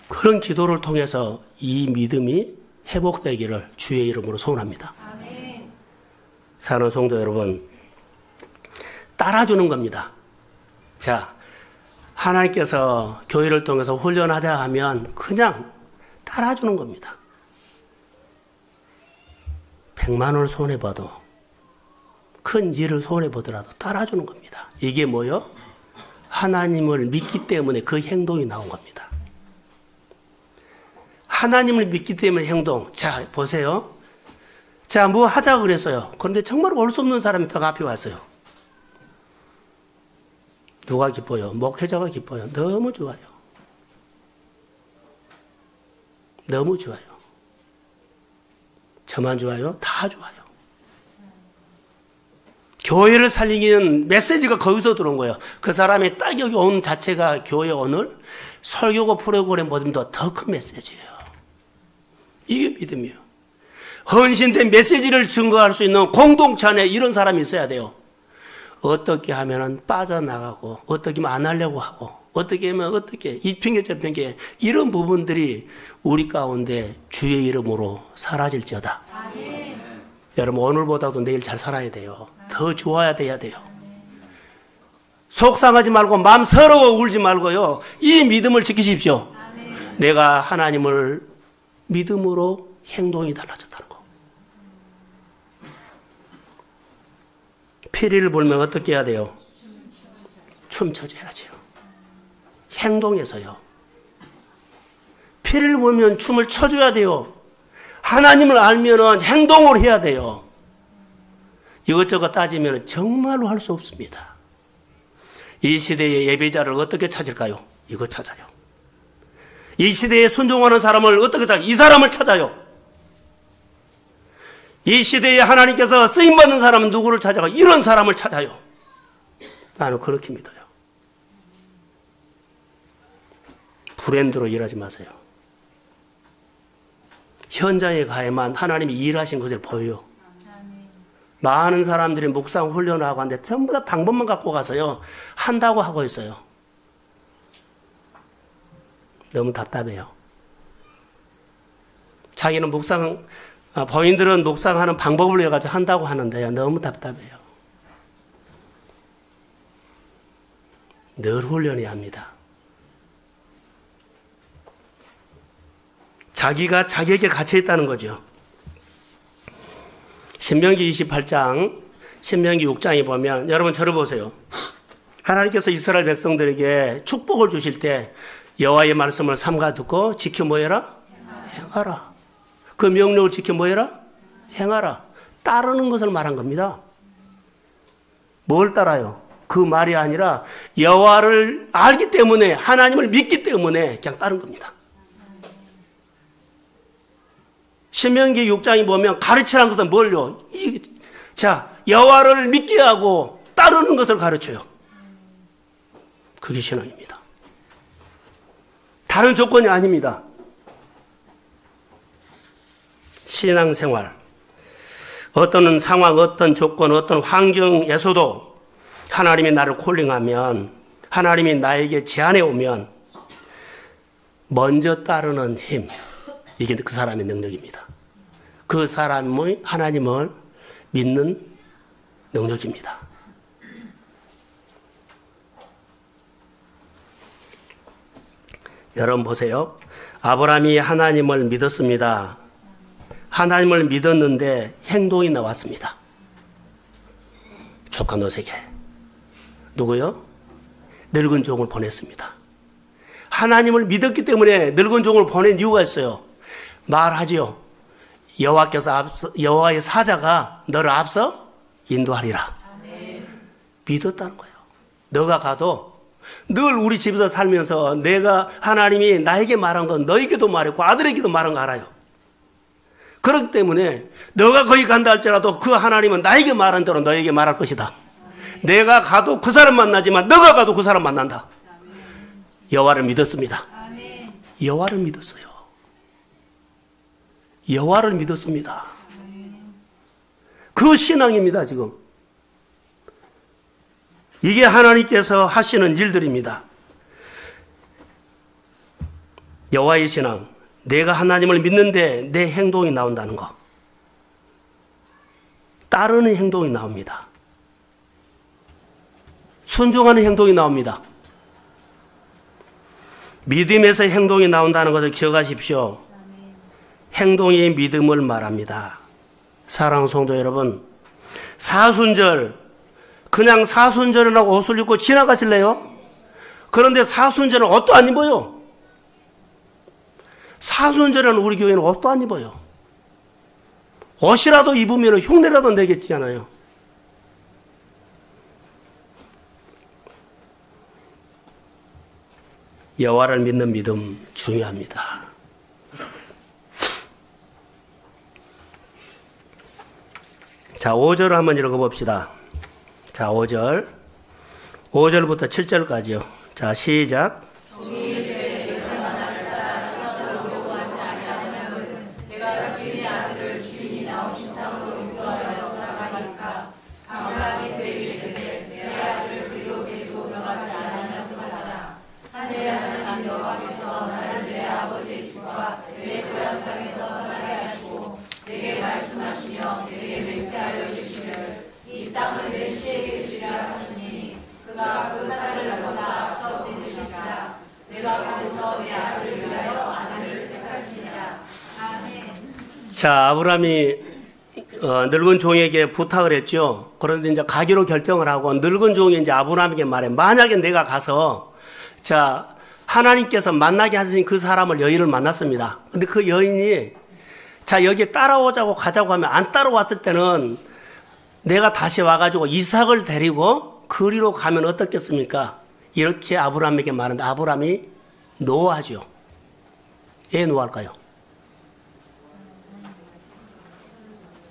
그런 기도를 통해서 이 믿음이 회복되기를 주의 이름으로 소원합니다. 아멘. 사랑하는 성도 여러분, 따라주는 겁니다. 자, 하나님께서 교회를 통해서 훈련하자 하면 그냥 따라주는 겁니다. 100만 원을 손해봐도, 큰 일을 손해보더라도 따라주는 겁니다. 이게 뭐요? 하나님을 믿기 때문에 그 행동이 나온 겁니다. 하나님을 믿기 때문에 행동. 자, 보세요. 자, 뭐 하자고 그랬어요. 그런데 정말 올 수 없는 사람이 딱 앞에 왔어요. 누가 기뻐요? 목회자가 기뻐요. 너무 좋아요. 너무 좋아요. 저만 좋아요? 다 좋아요. 교회를 살리기는 메시지가 거기서 들어온 거예요. 그 사람이 딱 여기 온 자체가 교회 오늘 설교고 프로그램보다 더 큰 메시지예요. 이게 믿음이에요. 헌신된 메시지를 증거할 수 있는 공동체 안에 이런 사람이 있어야 돼요. 어떻게 하면 빠져나가고, 어떻게 하면 안 하려고 하고, 어떻게 하면 어떻게, 이 핑계 저 핑계, 이런 부분들이 우리 가운데 주의 이름으로 사라질지어다. 아멘. 여러분, 오늘보다도 내일 잘 살아야 돼요. 더 좋아야 돼야 돼요. 속상하지 말고 마음 서러워 울지 말고요. 이 믿음을 지키십시오. 아멘. 내가 하나님을 믿음으로 행동이 달라졌다는 거. 피리를 불면 어떻게 해야 돼요? 춤춰줘야죠. 행동에서요. 피리를 보면 춤을 춰줘야 돼요. 하나님을 알면은 행동을 해야 돼요. 이것저것 따지면 정말로 할 수 없습니다. 이 시대의 예배자를 어떻게 찾을까요? 이거 찾아요. 이 시대에 순종하는 사람을 어떻게 찾아요? 이 사람을 찾아요. 이 시대에 하나님께서 쓰임받는 사람은 누구를 찾아가? 이런 사람을 찾아요. 나는 그렇게 믿어요. 브랜드로 일하지 마세요. 현장에 가야만 하나님이 일하신 것을 보여요. 많은 사람들이 묵상 훈련을 하고 하는데 전부 다 방법만 갖고 가서요. 한다고 하고 있어요. 너무 답답해요. 자기는 본인들은 묵상하는 방법을 해가지고 한다고 하는데요. 너무 답답해요. 늘 훈련해야 합니다. 자기가 자기에게 갇혀있다는 거죠. 신명기 28장, 신명기 6장에 보면 여러분 저를 보세요. 하나님께서 이스라엘 백성들에게 축복을 주실 때 여호와의 말씀을 삼가 듣고 지켜 뭐 해라? 행하라. 그 명령을 지켜 뭐 해라? 행하라. 따르는 것을 말한 겁니다. 뭘 따라요? 그 말이 아니라 여호와를 알기 때문에, 하나님을 믿기 때문에 그냥 따른 겁니다. 신명기 6장에 보면 가르치라는 것은 뭘요? 자, 여호와를 믿게 하고 따르는 것을 가르쳐요. 그게 신앙입니다. 다른 조건이 아닙니다. 신앙생활, 어떤 상황, 어떤 조건, 어떤 환경에서도 하나님이 나를 콜링하면, 하나님이 나에게 제안해 오면 먼저 따르는 힘, 이게 그 사람의 능력입니다. 그 사람의 하나님을 믿는 능력입니다. 여러분 보세요. 아브라함이 하나님을 믿었습니다. 하나님을 믿었는데 행동이 나왔습니다. 조카 노세게. 누구요? 늙은 종을 보냈습니다. 하나님을 믿었기 때문에 늙은 종을 보낸 이유가 있어요. 말하지요. 여호와의 사자가 너를 앞서 인도하리라. 아멘. 믿었다는 거예요. 너가 가도 늘 우리 집에서 살면서 내가 하나님이 나에게 말한 건 너에게도 말했고 아들에게도 말한 거 알아요. 그렇기 때문에 너가 거기 간다 할지라도 그 하나님은 나에게 말한 대로 너에게 말할 것이다. 아멘. 내가 가도 그 사람 만나지만 너가 가도 그 사람 만난다. 아멘. 여호와를 믿었습니다. 아멘. 여호와를 믿었어요. 여호와를 믿었습니다. 그 신앙입니다. 지금 이게 하나님께서 하시는 일들입니다. 여호와의 신앙, 내가 하나님을 믿는데 내 행동이 나온다는 거, 따르는 행동이 나옵니다. 순종하는 행동이 나옵니다. 믿음에서 행동이 나온다는 것을 기억하십시오. 행동이 믿음을 말합니다. 사랑하는 성도 여러분, 사순절, 그냥 사순절이라고 옷을 입고 지나가실래요? 그런데 사순절은 옷도 안 입어요. 사순절에는 우리 교회는 옷도 안 입어요. 옷이라도 입으면 흉내라도 내겠잖아요. 여호와를 믿는 믿음 중요합니다. 자, 5절을 한번 읽어봅시다. 자, 5절부터 7절까지요. 자, 시작. 자, 아브라함이 늙은 종에게 부탁을 했죠. 그런데 이제 가기로 결정을 하고 늙은 종이 이제 아브라함에게 말해, 만약에 내가 가서 자, 하나님께서 만나게 하신 그 사람을, 여인을 만났습니다. 근데 그 여인이 자, 여기 따라오자고 가자고 하면 안 따라왔을 때는 내가 다시 와가지고 이삭을 데리고 그리로 가면 어떻겠습니까? 이렇게 아브라함에게 말하는데 아브라함이 노하죠. 왜 노할까요?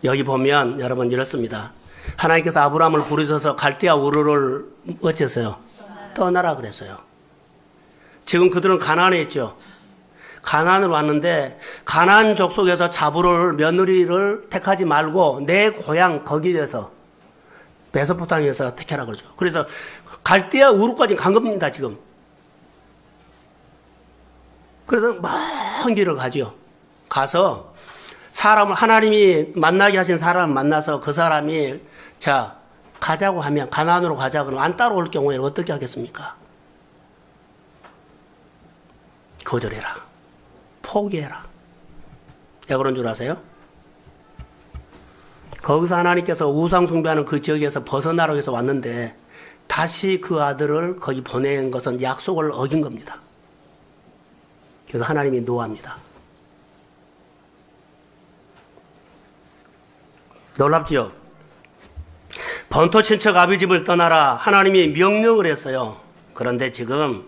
여기 보면 여러분 이렇습니다. 하나님께서 아브라함을 부르셔서 갈대아 우르를 어째서요? 떠나라 그랬어요. 지금 그들은 가나안에 있죠. 가나안으로 왔는데 가나안 족속에서 자부를, 며느리를 택하지 말고 내 고향 거기에서 메소포타미아에서 택하라 그러죠. 그래서 갈대아 우르까지 간 겁니다 지금. 그래서 먼 길을 가죠. 가서 사람을, 하나님이 만나게 하신 사람을 만나서 그 사람이 자 가자고 하면, 가나안으로 가자 그러면 안 따라올 경우에는 어떻게 하겠습니까? 거절해라, 포기해라. 왜 그런 줄 아세요? 거기서 하나님께서 우상 숭배하는 그 지역에서 벗어나라고 해서 왔는데 다시 그 아들을 거기 보낸 것은 약속을 어긴 겁니다. 그래서 하나님이 노합니다. 놀랍지요? 본토 친척 아비 집을 떠나라, 하나님이 명령을 했어요. 그런데 지금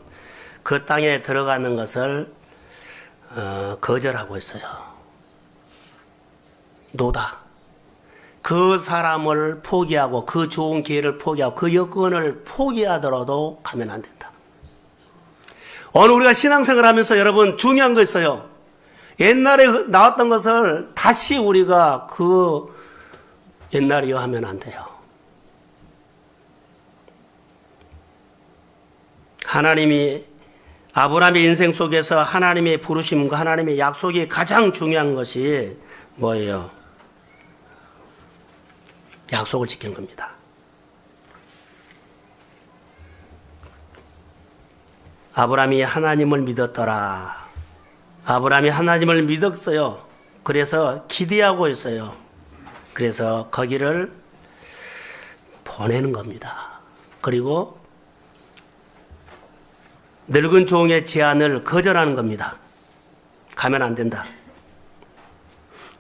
그 땅에 들어가는 것을 거절하고 있어요. 노다. 그 사람을 포기하고 그 좋은 기회를 포기하고 그 여건을 포기하더라도 가면 안 된다. 오늘 우리가 신앙생활 하면서 여러분 중요한 거 있어요. 옛날에 나왔던 것을 다시 우리가 그 옛날이요 하면 안 돼요. 하나님이 아브라함의 인생 속에서 하나님의 부르심과 하나님의 약속이 가장 중요한 것이 뭐예요? 약속을 지키는 겁니다. 아브라함이 하나님을 믿었더라. 아브라함이 하나님을 믿었어요. 그래서 기대하고 있어요. 그래서 거기를 보내는 겁니다. 그리고 늙은 종의 제안을 거절하는 겁니다. 가면 안 된다.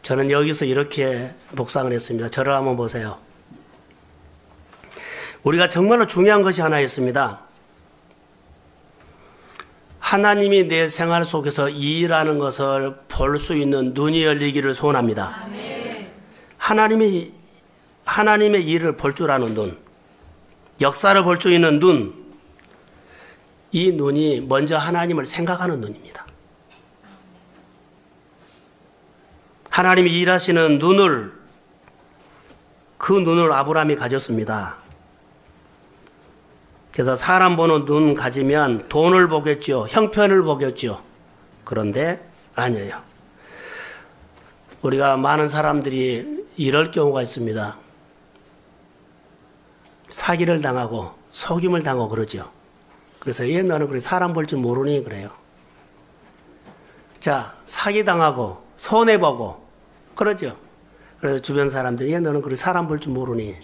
저는 여기서 이렇게 묵상을 했습니다. 저를 한번 보세요. 우리가 정말로 중요한 것이 하나 있습니다. 하나님이 내 생활 속에서 일하는 것을 볼 수 있는 눈이 열리기를 소원합니다. 아멘. 하나님의 일을 볼 줄 아는 눈, 역사를 볼 수 있는 눈, 이 눈이 먼저 하나님을 생각하는 눈입니다. 하나님이 일하시는 눈을, 그 눈을 아브라함이 가졌습니다. 그래서 사람 보는 눈 가지면 돈을 보겠죠. 형편을 보겠죠. 그런데 아니에요. 우리가 많은 사람들이 이럴 경우가 있습니다. 사기를 당하고 속임을 당하고 그러죠. 그래서 얘 너는 그래 사람 볼 줄 모르니 그래요. 자, 사기당하고 손해보고 그러죠. 그래서 주변 사람들이 얘 너는 그래 사람 볼 줄 모르니.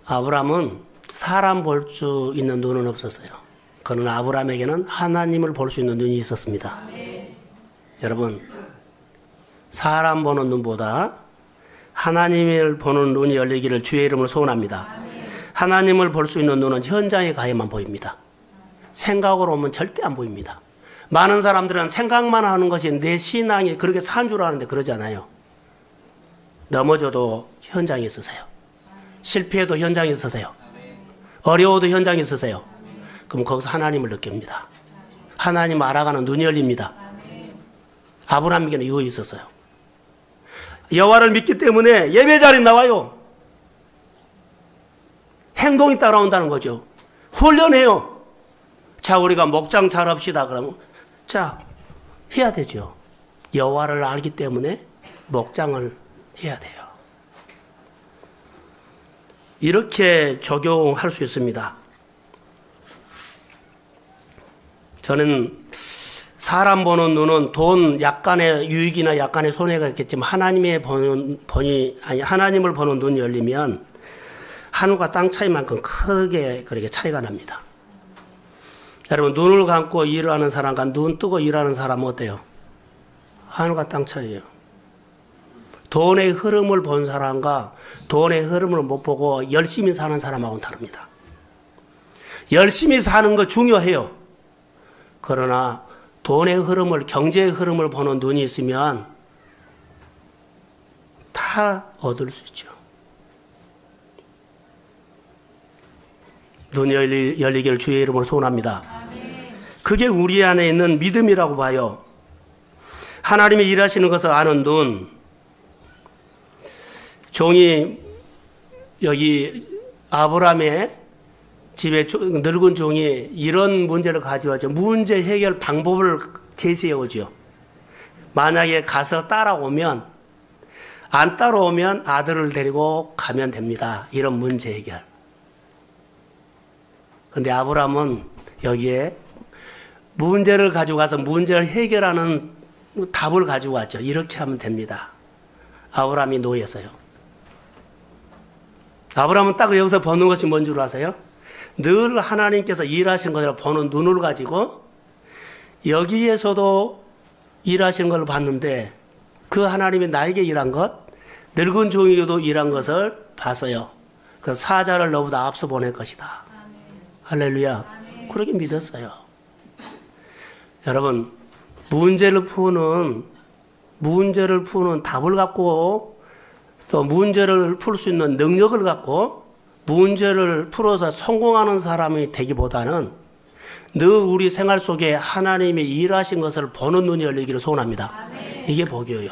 아브라함은 사람 볼 수 있는 눈은 없었어요. 그러나 아브라함에게는 하나님을 볼 수 있는 눈이 있었습니다. 여러분, 사람 보는 눈보다 하나님을 보는 눈이 열리기를 주의 이름으로 소원합니다. 하나님을 볼 수 있는 눈은 현장에 가야만 보입니다. 생각으로 오면 절대 안 보입니다. 많은 사람들은 생각만 하는 것이 내 신앙이 그렇게 산 줄 아는데 그러지 않아요. 넘어져도 현장에 있으세요. 실패해도 현장에 있으세요. 어려워도 현장에 있으세요. 그럼 거기서 하나님을 느낍니다. 하나님 알아가는 눈이 열립니다. 아브라함에게는 이거 있었어요. 여호와를 믿기 때문에 예배 자리에 나와요. 행동이 따라온다는 거죠. 훈련해요. 자, 우리가 목장 잘합시다. 그러면 자, 해야 되죠. 여호와를 알기 때문에 목장을 해야 돼요. 이렇게 적용할 수 있습니다. 저는 사람 보는 눈은 돈 약간의 유익이나 약간의 손해가 있겠지만 하나님을 보는 눈이 열리면 하늘과 땅 차이만큼 크게 그렇게 차이가 납니다. 여러분, 눈을 감고 일하는 사람과 눈 뜨고 일하는 사람은 어때요? 하늘과 땅 차이예요. 돈의 흐름을 본 사람과 돈의 흐름을 못 보고 열심히 사는 사람하고는 다릅니다. 열심히 사는 거 중요해요. 그러나 돈의 흐름을, 경제의 흐름을 보는 눈이 있으면 다 얻을 수 있죠. 눈이 열리기를 주의 이름으로 소원합니다. 그게 우리 안에 있는 믿음이라고 봐요. 하나님이 일하시는 것을 아는 눈. 종이 여기 아브라함의 집에 늙은 종이 이런 문제를 가져와죠. 문제 해결 방법을 제시해 오죠. 만약에 가서 따라오면, 안 따라오면 아들을 데리고 가면 됩니다. 이런 문제 해결. 근데 아브라함은 여기에 문제를 가지고 가서 문제를 해결하는 답을 가지고 왔죠. 이렇게 하면 됩니다. 아브라함이 노예였어요. 아브라함은 딱 여기서 보는 것이 뭔 줄 아세요? 늘 하나님께서 일하신 것을 보는 눈을 가지고 여기에서도 일하신 걸 봤는데 그 하나님이 나에게 일한 것, 늙은 종에게도 일한 것을 봤어요. 그 사자를 너보다 앞서 보낼 것이다. 아멘. 할렐루야. 아멘. 그렇게 믿었어요. 여러분, 문제를 푸는 답을 갖고 또 문제를 풀 수 있는 능력을 갖고 문제를 풀어서 성공하는 사람이 되기보다는 늘 우리 생활 속에 하나님이 일하신 것을 보는 눈이 열리기를 소원합니다. 아멘. 이게 복이에요.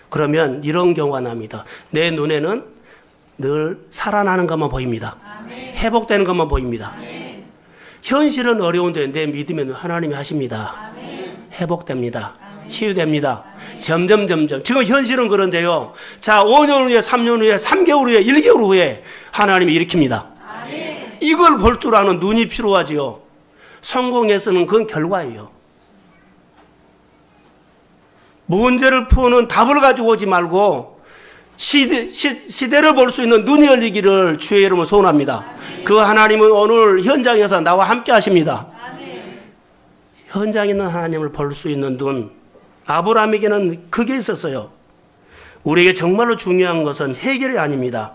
그러면 이런 경우가 납니다. 내 눈에는 늘 살아나는 것만 보입니다. 아멘. 회복되는 것만 보입니다. 아멘. 현실은 어려운데 내 믿으면 하나님이 하십니다. 아멘. 회복됩니다. 아멘. 치유됩니다. 아멘. 점점 지금 현실은 그런데요. 자, 5년 후에 3년 후에 3개월 후에 1개월 후에 하나님이 일으킵니다. 아멘. 이걸 볼 줄 아는 눈이 필요하지요. 성공해서는 그건 결과예요. 문제를 푸는 답을 가지고 오지 말고 시대를 볼 수 있는 눈이 열리기를 주의 이름으로 소원합니다. 아멘. 그 하나님은 오늘 현장에서 나와 함께 하십니다. 아멘. 현장에 있는 하나님을 볼 수 있는 눈. 아브라함에게는 그게 있었어요. 우리에게 정말로 중요한 것은 해결이 아닙니다.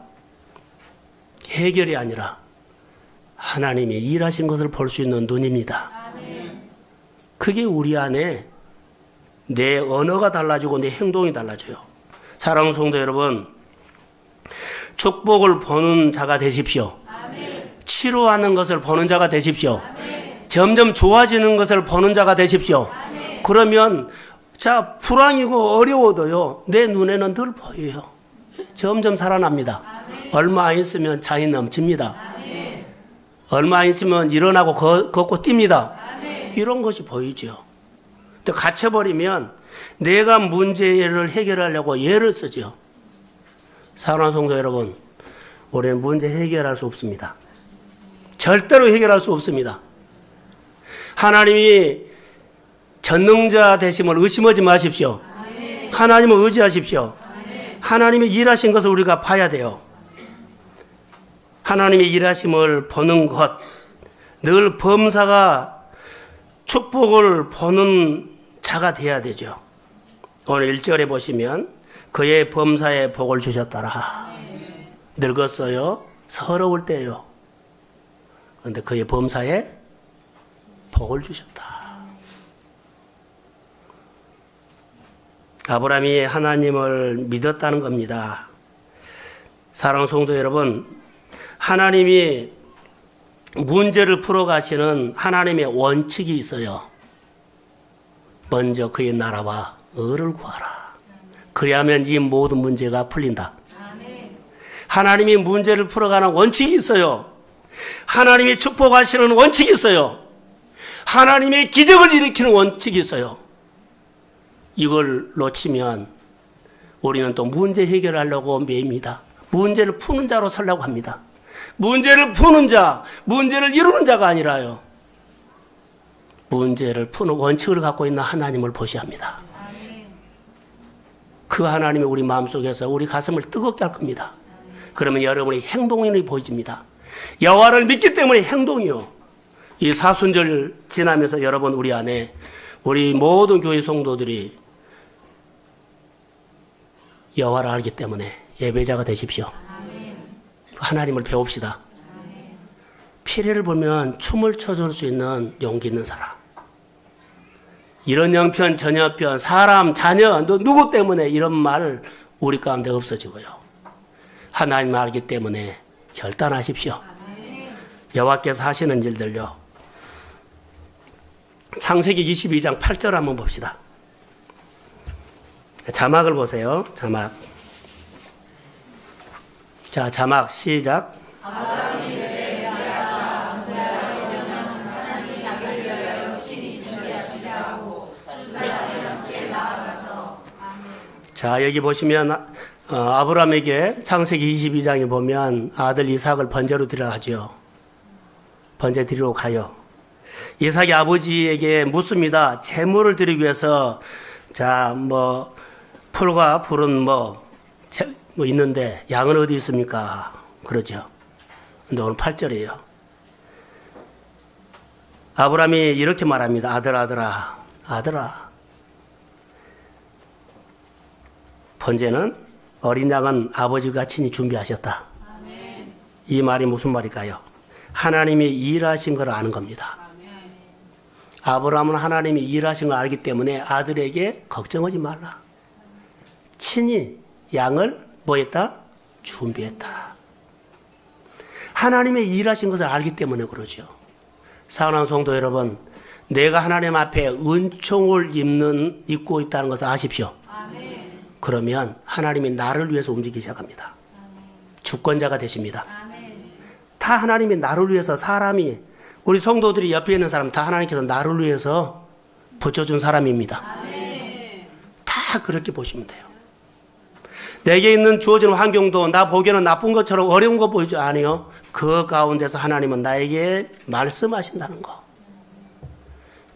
해결이 아니라 하나님이 일하신 것을 볼 수 있는 눈입니다. 아멘. 그게 우리 안에 내 언어가 달라지고 내 행동이 달라져요. 사랑하는 성도 여러분, 축복을 보는 자가 되십시오. 아멘. 치료하는 것을 보는 자가 되십시오. 아멘. 점점 좋아지는 것을 보는 자가 되십시오. 아멘. 그러면 자, 불황이고 어려워도요, 내 눈에는 늘 보여요. 점점 살아납니다. 아멘. 얼마 안 있으면 장이 넘칩니다. 아멘. 얼마 안 있으면 일어나고 걷고 뜁니다. 아멘. 이런 것이 보이죠. 근데 갇혀버리면 내가 문제를 해결하려고 예를 쓰죠. 사랑하는 성도 여러분, 우리는 문제 해결할 수 없습니다. 절대로 해결할 수 없습니다. 하나님이 전능자 되심을 의심하지 마십시오. 하나님을 의지하십시오. 하나님이 일하신 것을 우리가 봐야 돼요. 하나님의 일하심을 보는 것, 늘 범사가 축복을 보는 자가 돼야 되죠. 오늘 1절에 보시면 그의 범사에 복을 주셨더라. 늙었어요. 서러울 때요. 그런데 그의 범사에 복을 주셨다. 아브라함이 하나님을 믿었다는 겁니다. 사랑하는 성도 여러분, 하나님이 문제를 풀어가시는 하나님의 원칙이 있어요. 먼저 그의 나라와 의를 구하라. 그리하면 이 모든 문제가 풀린다. 하나님이 문제를 풀어가는 원칙이 있어요. 하나님이 축복하시는 원칙이 있어요. 하나님의 기적을 일으키는 원칙이 있어요. 이걸 놓치면 우리는 또 문제 해결하려고 매입니다. 문제를 푸는 자로 서려고 합니다. 문제를 푸는 자, 문제를 이루는 자가 아니라요. 문제를 푸는 원칙을 갖고 있는 하나님을 보셔야 합니다. 그 하나님이 우리 마음속에서 우리 가슴을 뜨겁게 할 겁니다. 그러면 여러분의 행동이 보여집니다. 여호와를 믿기 때문에 행동이요. 이 사순절 지나면서 여러분 우리 안에 우리 모든 교회 성도들이 여호와를 알기 때문에 예배자가 되십시오. 하나님을 배웁시다. 피해를 보면 춤을 춰줄 수 있는 용기 있는 사람. 이런 형편 저녀편 사람 자녀 누구 때문에 이런 말 우리 가운데 없어지고요. 하나님을 알기 때문에 결단하십시오. 여호와께서 하시는 일들요. 창세기 22장 8절 한번 봅시다. 자막을 보세요. 자막. 자, 자막 시작. 자, 여기 보시면 아브라함에게 창세기 22장에 보면 아들 이삭을 번제로 드리러 가죠. 번제 드리러 가요. 이삭이 아버지에게 묻습니다. 제물을 드리기 위해서 자, 풀과 불은 뭐 있는데 양은 어디 있습니까? 그러죠. 근데 오늘 8절이에요. 아브라함이 이렇게 말합니다. 아들아. 번제는 어린 양은 아버지가 친히 준비하셨다. 아멘. 이 말이 무슨 말일까요? 하나님이 일하신 걸 아는 겁니다. 아멘. 아브라함은 하나님이 일하신 걸 알기 때문에 아들에게 걱정하지 말라. 친히 양을 뭐 했다? 준비했다. 하나님의 일하신 것을 알기 때문에 그러죠. 사랑하는 성도 여러분, 내가 하나님 앞에 은총을 입고 있다는 것을 아십시오. 아멘. 그러면 하나님이 나를 위해서 움직이기 시작합니다. 아멘. 주권자가 되십니다. 아멘. 다 하나님이 나를 위해서 사람이 우리 성도들이 옆에 있는 사람 다 하나님께서 나를 위해서 붙여준 사람입니다. 아멘. 다 그렇게 보시면 돼요. 내게 있는 주어진 환경도 나 보기에는 나쁜 것처럼 어려운 거 보이지 않아요. 그 가운데서 하나님은 나에게 말씀하신다는 거.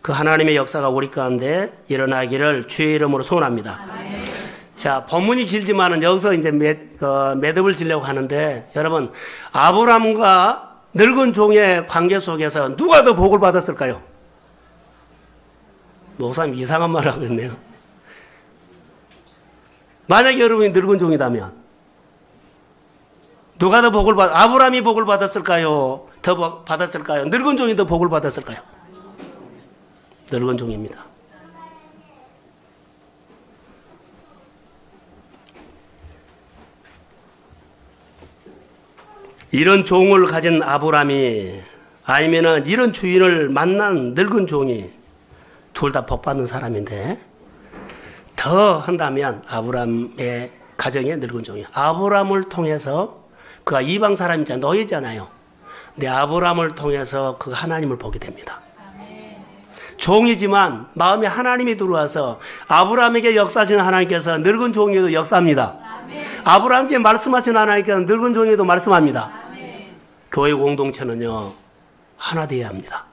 그 하나님의 역사가 우리 가운데 일어나기를 주의 이름으로 소원합니다. 아멘. 자, 본문이 길지만은 여기서 이제 매듭을 지려고 하는데 여러분, 아브라함과 늙은 종의 관계 속에서 누가 더 복을 받았을까요? 목사님 이상한 말을 하고 있네요. 만약에 여러분이 늙은 종이다면 누가 더 복을 아브라함이 복을 받았을까요? 더 받았을까요? 늙은 종이 더 복을 받았을까요? 늙은 종입니다. 이런 종을 가진 아브라함이 아니면은 이런 주인을 만난 늙은 종이 둘 다 복 받는 사람인데 더 한다면 아브라함의 가정의 늙은 종이 아브라함을 통해서 그가 이방 사람이잖아요. 노예잖아요. 근데 아브라함을 통해서 그 하나님을 보게 됩니다. 종이지만 마음에 하나님이 들어와서 아브라함에게 역사하시는 하나님께서 늙은 종에도 역사합니다. 아브라함께 말씀하시는 하나님께서 늙은 종에도 말씀합니다. 교회 공동체는요, 하나 되어야 합니다.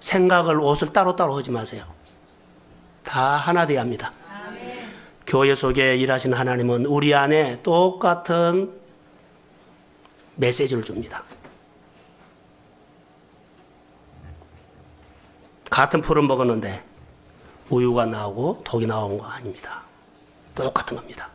생각을, 옷을 따로따로 하지 마세요. 다 하나 되어야 합니다. 교회 속에 일하시는 하나님은 우리 안에 똑같은 메시지를 줍니다. 같은 풀을 먹었는데 우유가 나오고 독이 나온 거 아닙니다. 똑같은 겁니다.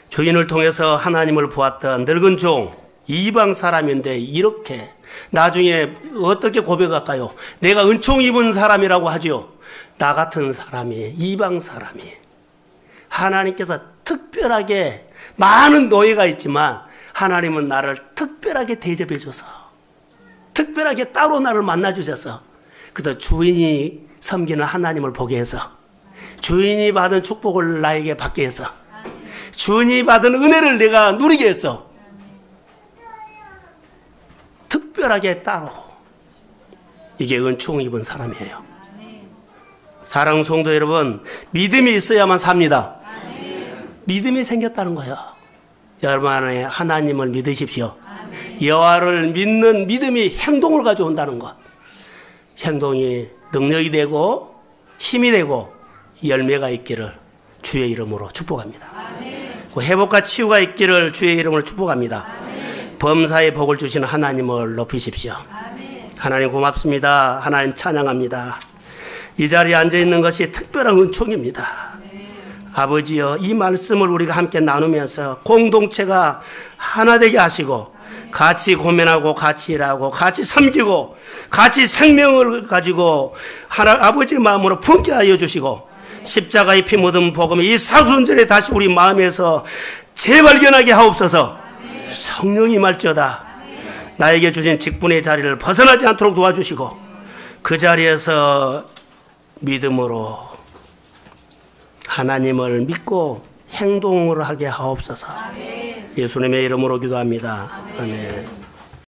주인을 통해서 하나님을 보았던 늙은 종, 이방 사람인데 이렇게 나중에 어떻게 고백할까요? 내가 은총 입은 사람이라고 하죠. 나 같은 사람이, 이방 사람이, 하나님께서 특별하게, 많은 노예가 있지만 하나님은 나를 특별하게 대접해 줘서, 특별하게 따로 나를 만나 주셔서, 그래서 주인이 섬기는 하나님을 보게 해서, 주인이 받은 축복을 나에게 받게 해서, 주인이 받은 은혜를 내가 누리게 해서 특별하게 따로, 이게 은총 입은 사람이에요. 사랑하는 성도 여러분, 믿음이 있어야만 삽니다. 믿음이 생겼다는 거예요. 여러분 안에 하나님을 믿으십시오. 여호와를 믿는 믿음이 행동을 가져온다는 것. 행동이 능력이 되고 힘이 되고 열매가 있기를 주의 이름으로 축복합니다. 그 회복과 치유가 있기를 주의 이름으로 축복합니다. 범사의 복을 주시는 하나님을 높이십시오. 하나님 고맙습니다. 하나님 찬양합니다. 이 자리에 앉아있는 것이 특별한 은총입니다. 아버지여, 이 말씀을 우리가 함께 나누면서 공동체가 하나 되게 하시고 같이 고민하고 같이 일하고 같이 섬기고 같이 생명을 가지고 아버지의 마음으로 품게 하여 주시고 십자가의 피 묻은 복음이 이 사순절에 다시 우리 마음에서 재발견하게 하옵소서. 성령이 말지어다 나에게 주신 직분의 자리를 벗어나지 않도록 도와주시고 그 자리에서 믿음으로 하나님을 믿고 행동을 하게 하옵소서. 예수님의 이름으로 기도합니다. 아멘.